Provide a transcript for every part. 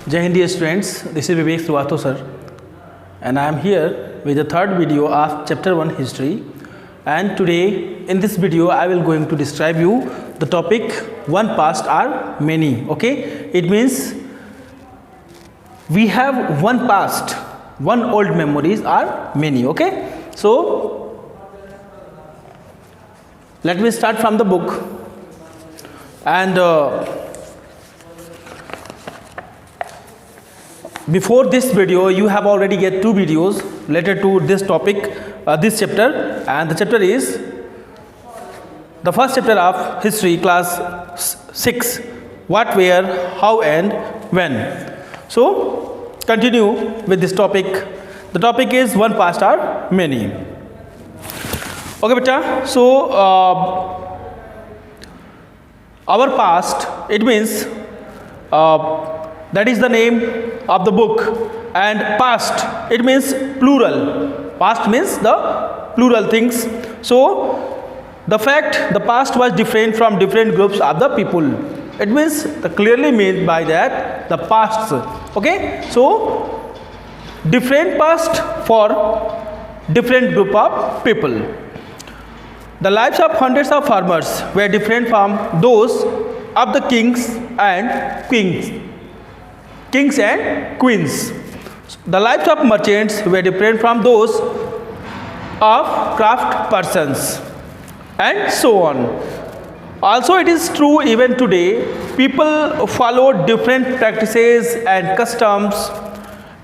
Jai Hind dear students, this is Vivek Srivastav sir, and I am here with the third video of chapter 1 history. And today in this video I will going to describe you the topic one past are many. Okay, it means we have one past, one old memories are many. Okay, so let me start from the book. And before this video you have already get two videos related to this topic, this chapter, and the chapter is the first chapter of history class 6, what, where, how and when. So continue with this topic. The topic is one past are many. Okay beta, so our past, it means that is the name of the book, and past, it means plural. Past means the plural things. So the fact the past was different from different groups of the people, it means the clearly means by that the past. Okay, so different past for different group of people. The lives of hundreds of farmers were different from those of the kings and queens. The lives of merchants were different from those of craft persons, and so on. Also, it is true even today, people follow different practices and customs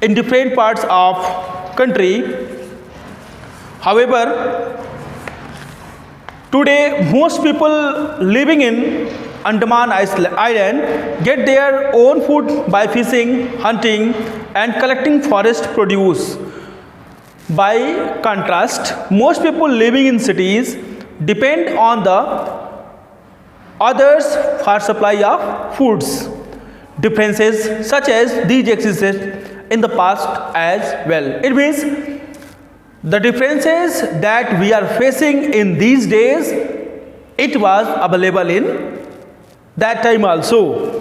in different parts of country. However, today most people living in Andaman Island get their own food by fishing, hunting and collecting forest produce. By contrast, most people living in cities depend on the others for supply of foods. Differences such as these existed in the past as well. It means the differences that we are facing in these days, it was available in that time also.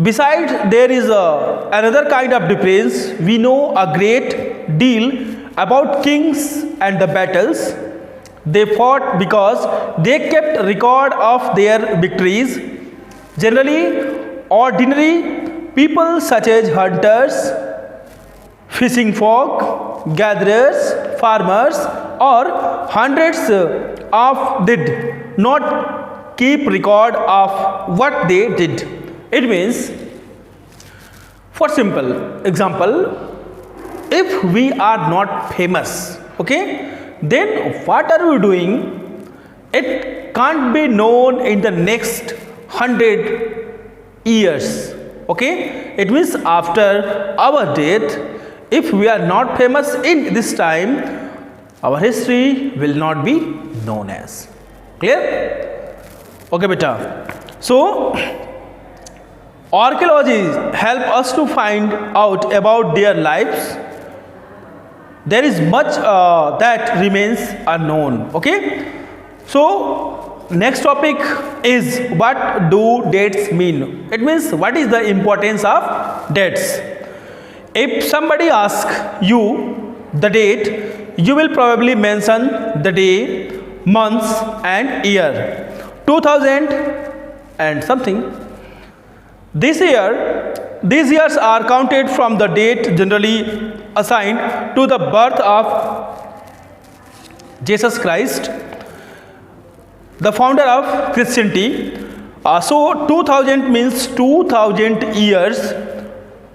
Besides, there is another kind of difference. We know a great deal about kings and the battles they fought because they kept record of their victories. Generally, ordinary people such as hunters, fishing folk, gatherers, farmers or hundreds of did not keep record of what they did. It means, for simple example, if we are not famous, okay, then what are we doing? It can't be known in the next 100 years. Okay, it means after our death, if we are not famous in this time, our history will not be known as. Clear? Okay beta. So archaeology help us to find out about their lives. There is much that remains unknown. Okay, so next topic is what do dates mean. It means what is the importance of dates. If somebody asks you the date, you will probably mention the day, months and year. 2000 and something. These years are counted from the date generally assigned to the birth of Jesus Christ, the founder of Christianity. So 2000 means 2000 years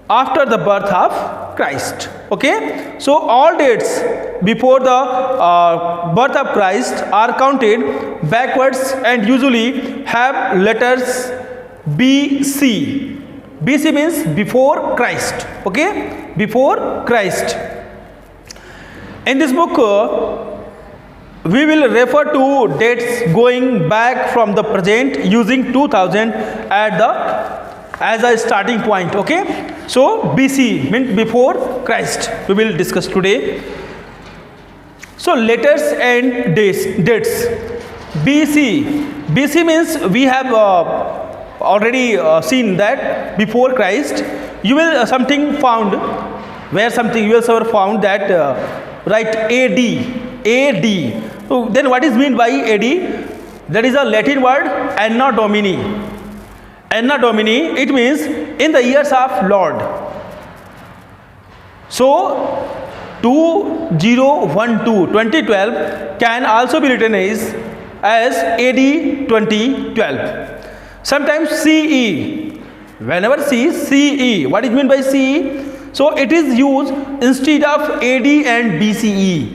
after the birth of Christ. Okay, so all dates before the birth of Christ are counted backwards and usually have letters BC. BC means before Christ. Okay, before Christ. In this book we will refer to dates going back from the present using 2000 as a starting point. Okay, so BC means before Christ we will discuss today. So letters and dates. BC means we have already seen that before Christ. you will something found where something you will found that write AD. So then what is meant by AD? That is a Latin word Anno Domini. Anno Domini, it means in the years of Lord. So 2012 can also be written as AD 2012. Sometimes CE, whenever CE, what is meant by CE? So it is used instead of AD and BCE,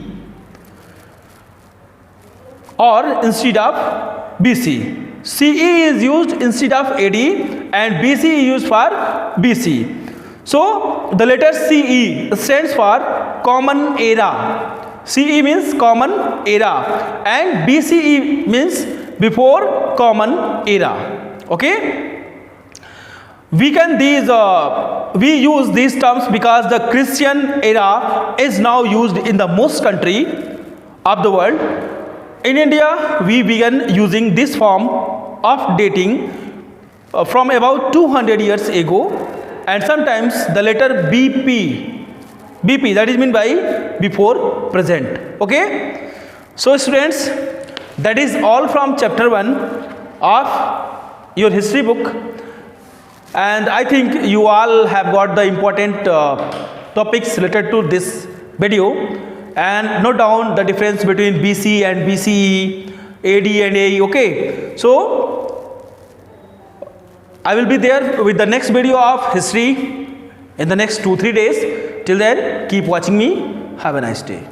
or instead of BC. CE is used instead of AD and BC is used for BC. So the letter CE stands for Common Era. CE means Common Era and BCE means Before Common Era. Okay. We use these terms because the Christian era is now used in the most country of the world. In India, we began using this form of dating from about 200 years ago, and sometimes the letter BP, that is meant by before present. Okay. So students, that is all from chapter 1 of your history book. And I think you all have got the important topics related to this video, and note down the difference between BC and BCE, AD and AE. Okay, so I will be there with the next video of history in the next 2-3 days. Till then, keep watching me. Have a nice day.